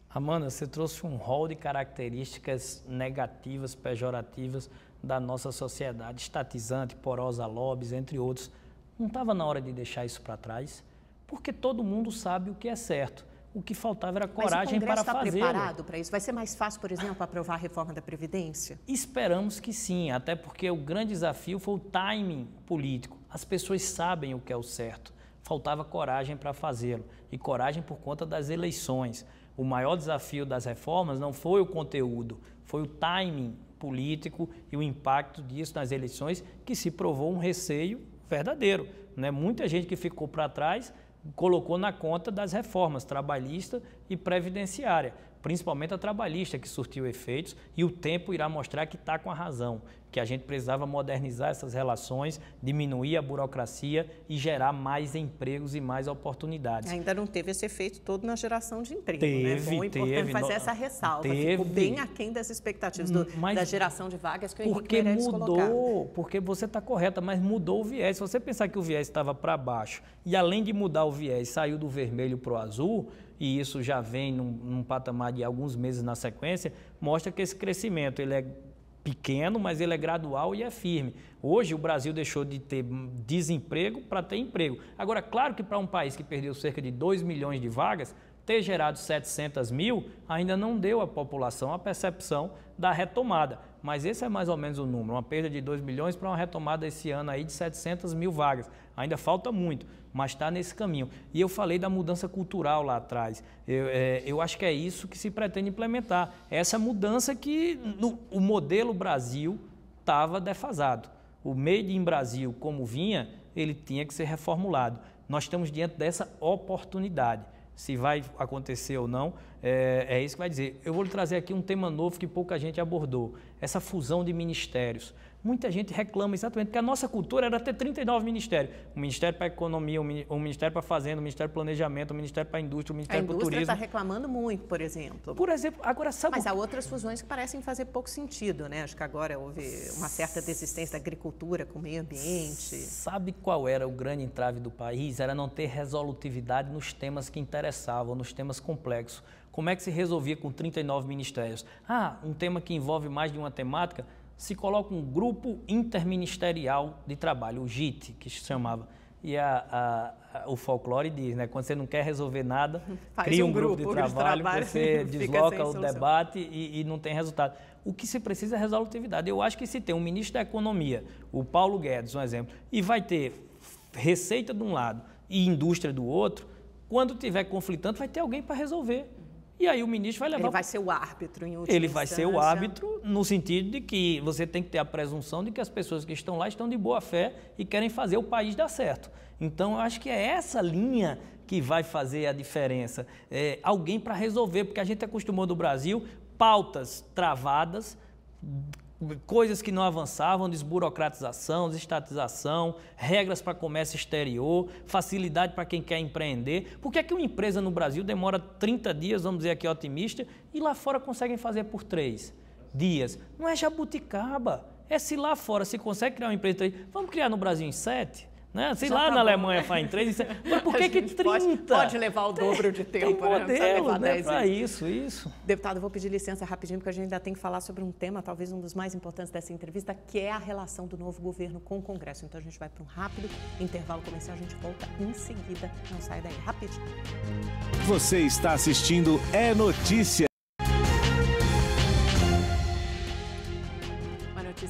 Speaker 2: Amanda, você trouxe um rol de características negativas, pejorativas da nossa sociedade, estatizante, porosa a lobbies, entre outros. Não estava na hora de deixar isso para trás? Porque todo mundo sabe o que é certo. O que faltava era coragem para fazê-lo. Mas o Congresso está preparado para isso? Vai ser mais fácil, por exemplo, aprovar a reforma da Previdência? Esperamos que sim, até porque o grande desafio foi o timing político. As pessoas sabem o que é o certo. Faltava coragem para fazê-lo. E coragem por conta das eleições. O maior desafio das reformas não foi o conteúdo, foi o timing político e o impacto disso nas eleições, que se provou um receio verdadeiro, né? Muita gente que ficou para trás colocou na conta das reformas trabalhista e previdenciária, principalmente a trabalhista, que surtiu efeitos, e o tempo irá mostrar que está com a razão, que a gente precisava modernizar essas relações, diminuir a burocracia e gerar mais empregos e mais oportunidades. Ainda não teve esse efeito todo na geração de emprego, né? Bom, é importante fazer essa ressalva. Ficou bem aquém das expectativas da geração de vagas que o Henrique Meirelles colocava. Porque você está correta, mas mudou o viés. Se você pensar que o viés estava para baixo e, além de mudar o viés, saiu do vermelho para o azul, e isso já vem num patamar de alguns meses na sequência, mostra que esse crescimento ele é pequeno, mas ele é gradual e é firme. Hoje o Brasil deixou de ter desemprego para ter emprego. Agora, claro que para um país que perdeu cerca de 2 milhões de vagas, ter gerado 700 mil ainda não deu à população a percepção da retomada. Mas esse é mais ou menos o número, uma perda de 2 milhões para uma retomada esse ano aí de 700 mil vagas. Ainda falta muito, mas está nesse caminho. E eu falei da mudança cultural lá atrás. Eu acho que é isso que se pretende implementar. Essa mudança que o modelo Brasil estava defasado. O Made in Brasil, como vinha, ele tinha que ser reformulado. Nós estamos diante dessa oportunidade. Se vai acontecer ou não, é isso que vai dizer. Eu vou lhe trazer aqui um tema novo que pouca gente abordou, essa fusão de ministérios. Muita gente reclama exatamente porque a nossa cultura era ter 39 ministérios. O Ministério para a Economia, o Ministério para a Fazenda, o Ministério para o Planejamento, o Ministério para a Indústria, o Ministério para o Turismo. A indústria está reclamando muito, por exemplo. Agora sabe... Mas há outras fusões que parecem fazer pouco sentido, né? Acho que agora houve uma certa desistência da agricultura com o meio ambiente. Sabe qual era o grande entrave do país? Era não ter resolutividade nos temas que interessavam, nos temas complexos. Como é que se resolvia com 39 ministérios? Um tema que envolve mais de uma temática... Se coloca um grupo interministerial de trabalho, o GIT, que se chamava. E o folclore diz, né? Quando você não quer resolver nada, cria um grupo de trabalho, você desloca o debate e não tem resultado. O que se precisa é resolutividade. Eu acho que se tem um ministro da Economia, o Paulo Guedes, um exemplo, e vai ter receita de um lado e indústria do outro, quando tiver conflitando, vai ter alguém para resolver. E aí o ministro vai levar... Ele vai ser o árbitro em última instância. Ele vai ser o árbitro no sentido de que você tem que ter a presunção de que as pessoas que estão lá estão de boa fé e querem fazer o país dar certo. Então, eu acho que é essa linha que vai fazer a diferença. Alguém para resolver, porque a gente acostumou do Brasil pautas travadas, coisas que não avançavam, desburocratização, desestatização, regras para comércio exterior, facilidade para quem quer empreender. Por que é que uma empresa no Brasil demora 30 dias, vamos dizer aqui otimista, e lá fora conseguem fazer por 3 dias? Não é jabuticaba, é se lá fora se consegue criar uma empresa em 3, vamos criar no Brasil em 7? Né? Sei lá, na Alemanha faz em 3, mas por que 30?
Speaker 1: Pode levar o dobro de tempo,
Speaker 2: tem modelo,
Speaker 1: né?
Speaker 2: Para isso.
Speaker 1: Deputado, vou pedir licença rapidinho, porque a gente ainda tem que falar sobre um tema, talvez um dos mais importantes dessa entrevista, que é a relação do novo governo com o Congresso. Então a gente vai para um rápido intervalo comercial, a gente volta em seguida. Não sai daí, rapidinho.
Speaker 3: Você está assistindo É Notícia.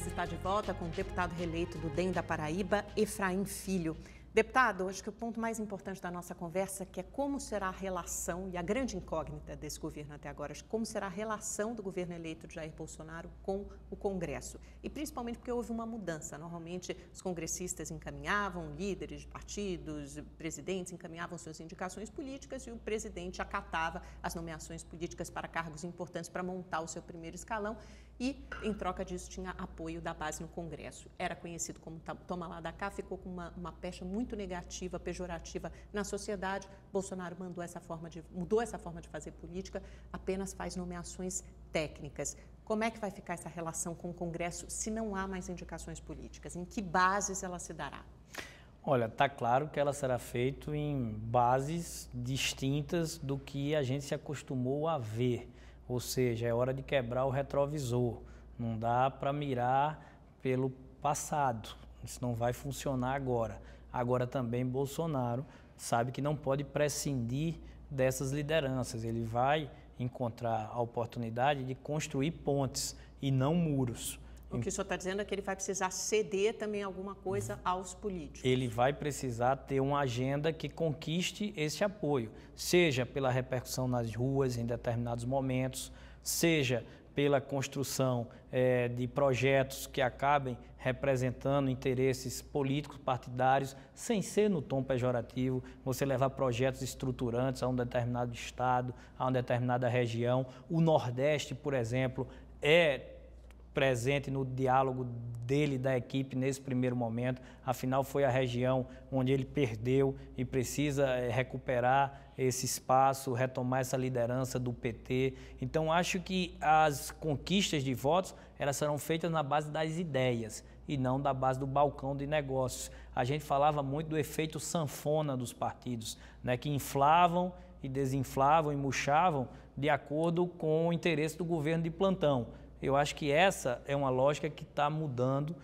Speaker 1: Está de volta com o deputado reeleito do DEM da Paraíba, Efraim Filho. Deputado, acho que o ponto mais importante da nossa conversa que é como será a relação, e a grande incógnita desse governo até agora, como será a relação do governo eleito de Jair Bolsonaro com o Congresso. E principalmente porque houve uma mudança. Normalmente, os congressistas encaminhavam, líderes de partidos, presidentes encaminhavam suas indicações políticas e o presidente acatava as nomeações políticas para cargos importantes para montar o seu primeiro escalão. E, em troca disso, tinha apoio da base no Congresso. Era conhecido como toma lá da cá, ficou com uma pecha muito negativa, pejorativa na sociedade. Bolsonaro mudou essa forma de fazer política, apenas faz nomeações técnicas. Como é que vai ficar essa relação com o Congresso se não há mais indicações políticas? Em que bases ela se dará?
Speaker 2: Olha, está claro que ela será feita em bases distintas do que a gente se acostumou a ver. Ou seja, é hora de quebrar o retrovisor. Não dá para mirar pelo passado. Isso não vai funcionar agora. Agora também Bolsonaro sabe que não pode prescindir dessas lideranças. Ele vai encontrar a oportunidade de construir pontes e não muros.
Speaker 1: O que o senhor está dizendo é que ele vai precisar ceder também alguma coisa aos políticos.
Speaker 2: Ele vai precisar ter uma agenda que conquiste esse apoio, seja pela repercussão nas ruas em determinados momentos, seja pela construção de projetos que acabem representando interesses políticos, partidários, sem ser no tom pejorativo, você levar projetos estruturantes a um determinado estado, a uma determinada região. O Nordeste, por exemplo, é presente no diálogo dele e da equipe nesse primeiro momento, afinal foi a região onde ele perdeu e precisa recuperar esse espaço, retomar essa liderança do PT. Então acho que as conquistas de votos, elas serão feitas na base das ideias e não da base do balcão de negócios. A gente falava muito do efeito sanfona dos partidos, né, que inflavam e desinflavam e murchavam de acordo com o interesse do governo de plantão. Eu acho que essa é uma lógica que está mudando,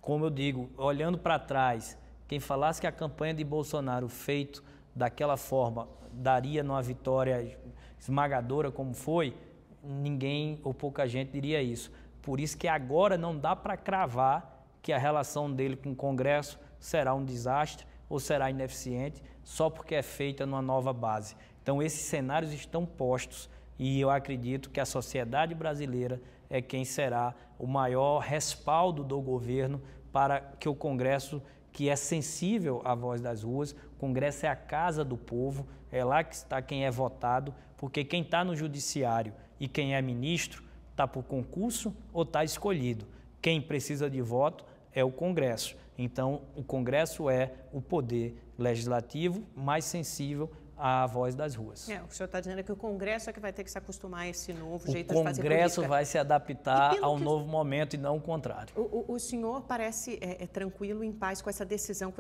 Speaker 2: como eu digo, olhando para trás, quem falasse que a campanha de Bolsonaro feito daquela forma daria numa vitória esmagadora como foi, ninguém ou pouca gente diria isso. Por isso que agora não dá para cravar que a relação dele com o Congresso será um desastre ou será ineficiente só porque é feita numa nova base. Então esses cenários estão postos e eu acredito que a sociedade brasileira é quem será o maior respaldo do governo para que o Congresso, que é sensível à voz das ruas, o Congresso é a casa do povo, é lá que está quem é votado, porque quem está no judiciário e quem é ministro está por concurso ou está escolhido. Quem precisa de voto é o Congresso. Então, o Congresso é o poder legislativo mais sensível à voz das ruas.
Speaker 1: O senhor está dizendo que o Congresso é que vai ter que se acostumar a esse novo jeito de fazer política.
Speaker 2: O Congresso vai se adaptar ao novo momento e não o contrário.
Speaker 1: O senhor parece tranquilo, em paz com essa decisão, com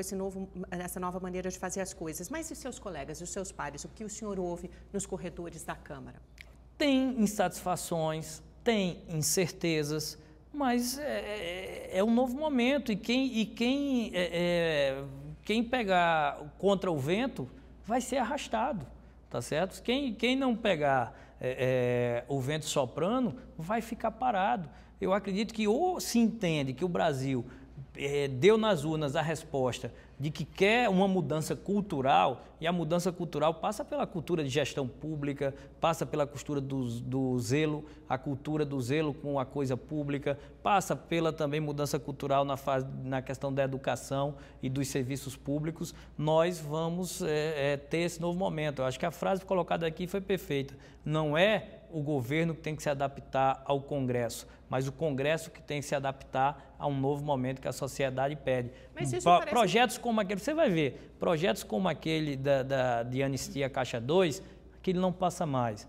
Speaker 1: essa nova maneira de fazer as coisas. Mas e seus colegas, os seus pares, o que o senhor ouve nos corredores da Câmara?
Speaker 2: Tem insatisfações, tem incertezas, mas é um novo momento e quem pegar contra o vento vai ser arrastado, tá certo? Quem não pegar o vento soprando vai ficar parado. Eu acredito que ou se entende que o Brasil deu nas urnas a resposta de que quer uma mudança cultural, e a mudança cultural passa pela cultura de gestão pública, passa pela cultura do zelo, a cultura do zelo com a coisa pública, passa pela também mudança cultural na questão da educação e dos serviços públicos. Nós vamos ter esse novo momento. Eu acho que a frase colocada aqui foi perfeita. Não é o governo que tem que se adaptar ao Congresso, mas o Congresso que tem que se adaptar a um novo momento que a sociedade pede.
Speaker 1: Mas isso parece...
Speaker 2: Projetos como aquele, você vai ver, projetos como aquele de anistia Caixa 2, que ele não passa mais.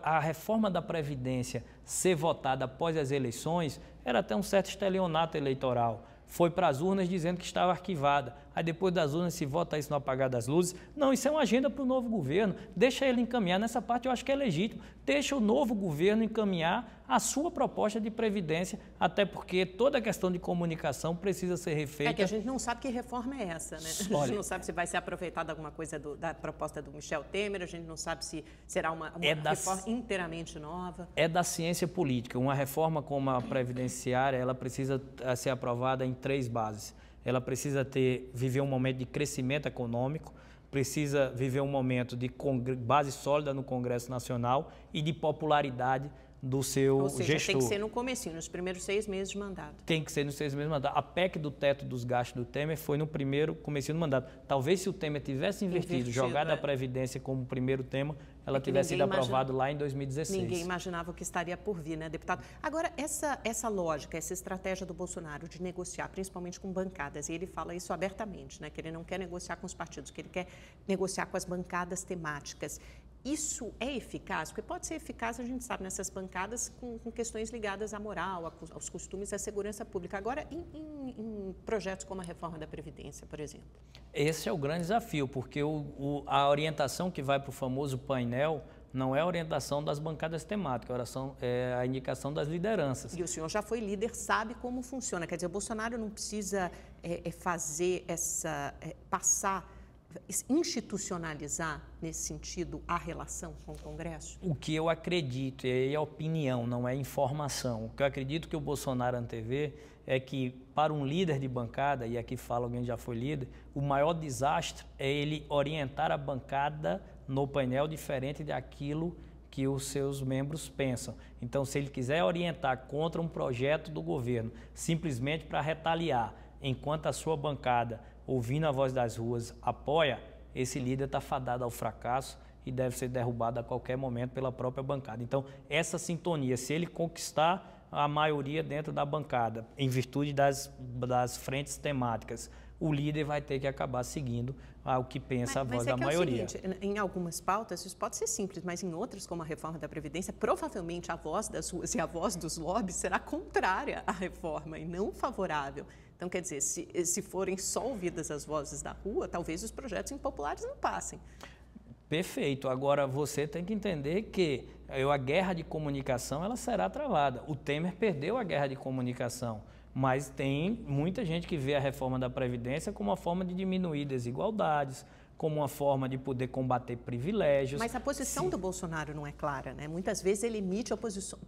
Speaker 2: A reforma da Previdência ser votada após as eleições era até um certo estelionato eleitoral. Foi para as urnas dizendo que estava arquivada. Aí depois das urnas se vota isso no apagar das luzes. Não, isso é uma agenda para o novo governo. Deixa ele encaminhar. Nessa parte eu acho que é legítimo. Deixa o novo governo encaminhar a sua proposta de previdência, até porque toda a questão de comunicação precisa ser refeita.
Speaker 1: É que a gente não sabe que reforma é essa, né?
Speaker 2: Olha,
Speaker 1: a gente não sabe se vai ser aproveitada alguma coisa da proposta do Michel Temer, a gente não sabe se será uma reforma inteiramente nova.
Speaker 2: É da ciência política. Uma reforma como a previdenciária, ela precisa ser aprovada em 3 bases. Ela precisa viver um momento de crescimento econômico, precisa viver um momento de base sólida no Congresso Nacional e de popularidade do seu gestor.
Speaker 1: Ou seja, tem que ser no comecinho, nos primeiros 6 meses de mandato.
Speaker 2: Tem que ser nos 6 meses de mandato. A PEC do teto dos gastos do Temer foi no primeiro comecinho do mandato. Talvez se o Temer tivesse invertido jogado a Previdência como primeiro tema, ela tivesse sido aprovada lá em 2016.
Speaker 1: Ninguém imaginava o que estaria por vir, né, deputado? Agora, essa lógica, essa estratégia do Bolsonaro de negociar, principalmente com bancadas, e ele fala isso abertamente, né, que ele não quer negociar com os partidos, que ele quer negociar com as bancadas temáticas. Isso é eficaz? Porque pode ser eficaz, a gente sabe, nessas bancadas com questões ligadas à moral, aos costumes, à segurança pública. Agora, em projetos como a reforma da Previdência, por exemplo.
Speaker 2: Esse é o grande desafio, porque a orientação que vai para o famoso painel não é a orientação das bancadas temáticas, é a indicação das lideranças.
Speaker 1: E o senhor já foi líder, sabe como funciona. Quer dizer, o Bolsonaro não precisa fazer institucionalizar, nesse sentido, a relação com o Congresso?
Speaker 2: O que eu acredito, e é opinião, não é informação, o que eu acredito que o Bolsonaro antevê é que, para um líder de bancada, e aqui fala alguém que já foi líder, o maior desastre é ele orientar a bancada no painel diferente daquilo que os seus membros pensam. Então, se ele quiser orientar contra um projeto do governo, simplesmente para retaliar, enquanto a sua bancada, ouvindo a voz das ruas, apoia, esse líder está fadado ao fracasso e deve ser derrubado a qualquer momento pela própria bancada. Então, essa sintonia, se ele conquistar a maioria dentro da bancada, em virtude das frentes temáticas, o líder vai ter que acabar seguindo o que pensa a voz da maioria.
Speaker 1: Mas é o seguinte, em algumas pautas isso pode ser simples, mas em outras, como a reforma da Previdência, provavelmente a voz das ruas e a voz dos lobbies será contrária à reforma e não favorável. Então, quer dizer, se forem só ouvidas as vozes da rua, talvez os projetos impopulares não passem.
Speaker 2: Perfeito. Agora, você tem que entender que a guerra de comunicação ela será travada. O Temer perdeu a guerra de comunicação, mas tem muita gente que vê a reforma da Previdência como uma forma de diminuir desigualdades, como uma forma de poder combater privilégios.
Speaker 1: Mas a posição do Bolsonaro não é clara, né? Muitas vezes ele emite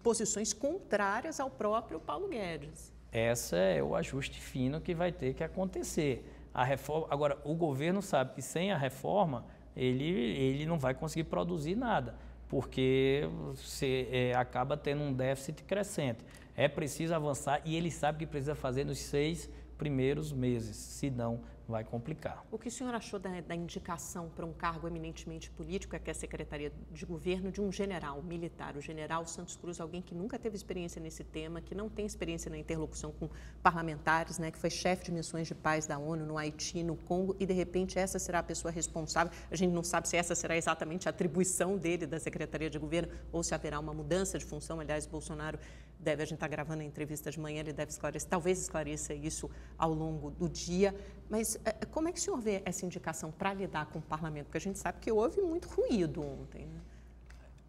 Speaker 1: posições contrárias ao próprio Paulo Guedes.
Speaker 2: Esse é o ajuste fino que vai ter que acontecer. A reforma, agora, o governo sabe que sem a reforma ele não vai conseguir produzir nada, porque você acaba tendo um déficit crescente. É preciso avançar e ele sabe que precisa fazer nos 6 primeiros meses, senão vai complicar.
Speaker 1: O que o senhor achou da indicação para um cargo eminentemente político, que é a Secretaria de Governo, de um general militar, o general Santos Cruz, alguém que nunca teve experiência nesse tema, que não tem experiência na interlocução com parlamentares, né, que foi chefe de missões de paz da ONU no Haiti, no Congo, e de repente essa será a pessoa responsável. A gente não sabe se essa será exatamente a atribuição dele, da Secretaria de Governo, ou se haverá uma mudança de função. Aliás, Bolsonaro a gente está gravando a entrevista de manhã, ele deve esclarecer, talvez esclareça isso ao longo do dia. Mas como é que o senhor vê essa indicação para lidar com o parlamento? Porque a gente sabe que houve muito ruído ontem, né?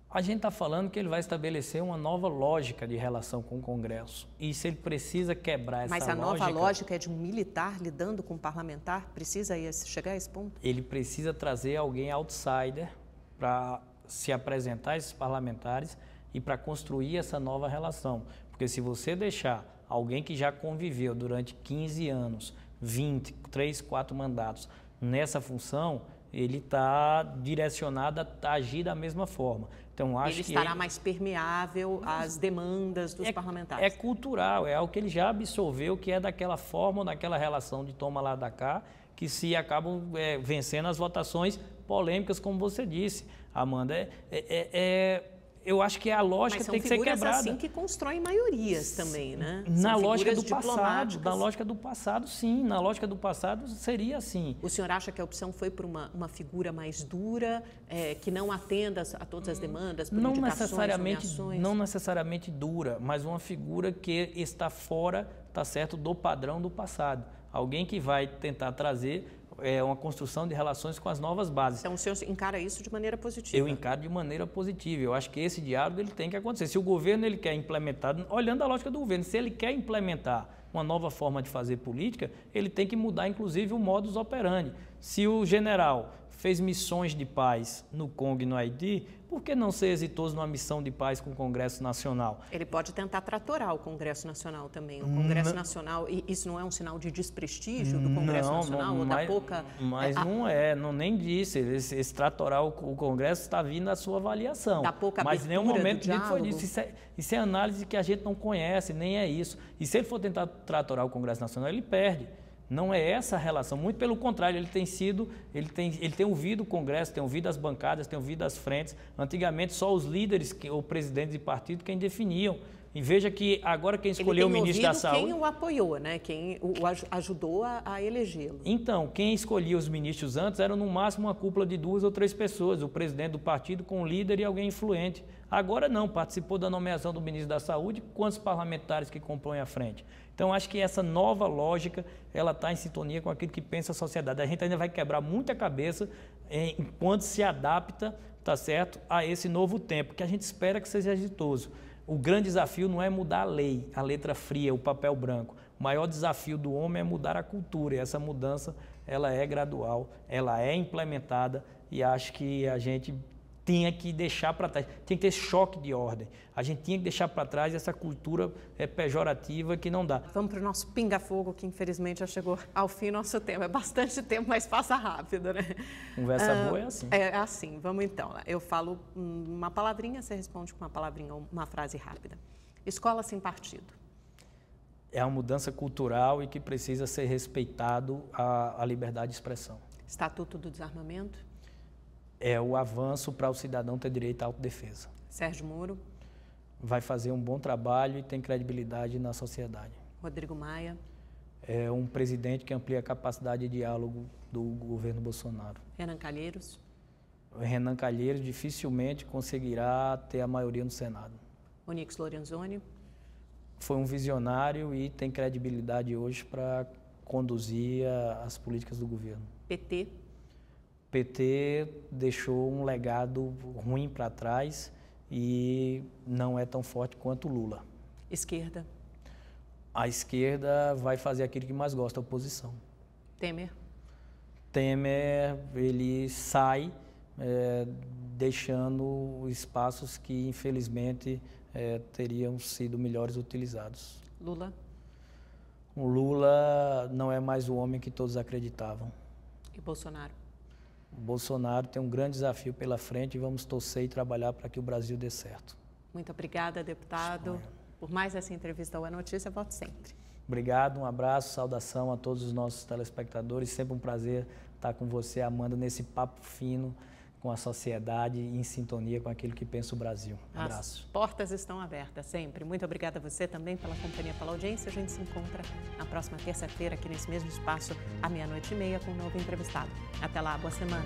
Speaker 2: A gente está falando que ele vai estabelecer uma nova lógica de relação com o Congresso. E se ele precisa quebrar essa lógica...
Speaker 1: Mas a nova lógica é de um militar lidando com um parlamentar? Precisa chegar a esse ponto?
Speaker 2: Ele precisa trazer alguém outsider para se apresentar a esses parlamentares e para construir essa nova relação. Porque se você deixar alguém que já conviveu durante 15 anos, 20, 3, 4 mandatos nessa função, ele está direcionado a agir da mesma forma. Então, acho
Speaker 1: ele estará mais permeável às demandas dos parlamentares.
Speaker 2: É cultural, é algo que ele já absorveu, que é daquela forma ou daquela relação de toma lá da cá, que se acabam vencendo as votações polêmicas, como você disse, Amanda. eu acho que a lógica tem que ser quebrada.
Speaker 1: Mas são figuras assim que constroem maiorias também, né?
Speaker 2: Na lógica do passado, na lógica do passado, sim. Na lógica do passado seria assim.
Speaker 1: O senhor acha que a opção foi por uma figura mais dura, que não atenda a todas as demandas, por indicações,
Speaker 2: não necessariamente dura, mas uma figura que está fora, tá certo, do padrão do passado. Alguém que vai tentar trazer uma construção de relações com as novas bases.
Speaker 1: Então, o senhor encara isso de maneira positiva?
Speaker 2: Eu encaro de maneira positiva. Eu acho que esse diálogo ele tem que acontecer. Se o governo ele quer implementar, olhando a lógica do governo, se ele quer implementar uma nova forma de fazer política, ele tem que mudar, inclusive, o modus operandi. Se o general fez missões de paz no Congo e no Haiti, por que não ser exitoso numa missão de paz com o Congresso Nacional?
Speaker 1: Ele pode tentar tratorar o Congresso Nacional também. O Congresso Nacional, e isso não é um sinal de desprestígio do Congresso Nacional ou da pouca...
Speaker 2: Mas não nem disse. Esse tratorar o Congresso está vindo à sua avaliação.
Speaker 1: Da pouca abertura.
Speaker 2: Mas em nenhum momento foi disso. Isso é análise que a gente não conhece, nem é isso. E se ele for tentar tratorar o Congresso Nacional, ele perde. Não é essa a relação, muito pelo contrário, ele tem ouvido o Congresso, tem ouvido as bancadas, tem ouvido as frentes. Antigamente só os líderes ou presidentes de partido quem definiam. E veja que agora quem escolheu o ministro da Saúde...
Speaker 1: Quem o apoiou, né? Quem o ajudou a elegê-lo.
Speaker 2: Então, quem escolhia os ministros antes era no máximo uma cúpula de 2 ou 3 pessoas, o presidente do partido com o líder e alguém influente. Agora não, participou da nomeação do ministro da Saúde, quantos parlamentares que compõem a frente. Então, acho que essa nova lógica, ela está em sintonia com aquilo que pensa a sociedade. A gente ainda vai quebrar muita cabeça enquanto se adapta, tá certo, a esse novo tempo, que a gente espera que seja exitoso. O grande desafio não é mudar a lei, a letra fria, o papel branco. O maior desafio do homem é mudar a cultura, e essa mudança, ela é gradual, ela é implementada, e acho que a gente tinha que deixar para trás, tinha que ter choque de ordem. A gente tinha que deixar para trás essa cultura pejorativa que não dá.
Speaker 1: Vamos para o nosso pinga-fogo, que infelizmente já chegou ao fim nosso tempo. É bastante tempo, mas passa rápido, né?
Speaker 2: Conversa boa é assim.
Speaker 1: É assim, vamos então. Eu falo uma palavrinha, você responde com uma palavrinha ou uma frase rápida. Escola sem partido.
Speaker 2: É uma mudança cultural e que precisa ser respeitado a liberdade de expressão.
Speaker 1: Estatuto do Desarmamento.
Speaker 2: É o avanço para o cidadão ter direito à autodefesa.
Speaker 1: Sérgio Moro.
Speaker 2: Vai fazer um bom trabalho e tem credibilidade na sociedade.
Speaker 1: Rodrigo Maia.
Speaker 2: É um presidente que amplia a capacidade de diálogo do governo Bolsonaro.
Speaker 1: Renan Calheiros.
Speaker 2: Renan Calheiros dificilmente conseguirá ter a maioria no Senado.
Speaker 1: Onyx Lorenzoni.
Speaker 2: Foi um visionário e tem credibilidade hoje para conduzir as políticas do governo.
Speaker 1: PT.
Speaker 2: PT deixou um legado ruim para trás e não é tão forte quanto o Lula.
Speaker 1: Esquerda.
Speaker 2: A esquerda vai fazer aquilo que mais gosta, a oposição.
Speaker 1: Temer.
Speaker 2: Temer, ele sai deixando espaços que, infelizmente, teriam sido melhores utilizados.
Speaker 1: Lula.
Speaker 2: O Lula não é mais o homem que todos acreditavam.
Speaker 1: E Bolsonaro.
Speaker 2: O Bolsonaro tem um grande desafio pela frente e vamos torcer e trabalhar para que o Brasil dê certo.
Speaker 1: Muito obrigada, deputado, por mais essa entrevista ao É Notícia. Volte sempre.
Speaker 2: Obrigado, um abraço, saudação a todos os nossos telespectadores. Sempre um prazer estar com você, Amanda, nesse papo fino com a sociedade e em sintonia com aquilo que pensa o Brasil. Um abraço.
Speaker 1: As portas estão abertas sempre. Muito obrigada a você também pela companhia, pela audiência. A gente se encontra na próxima terça-feira aqui nesse mesmo espaço, à 00:30, com um novo entrevistado. Até lá, boa semana.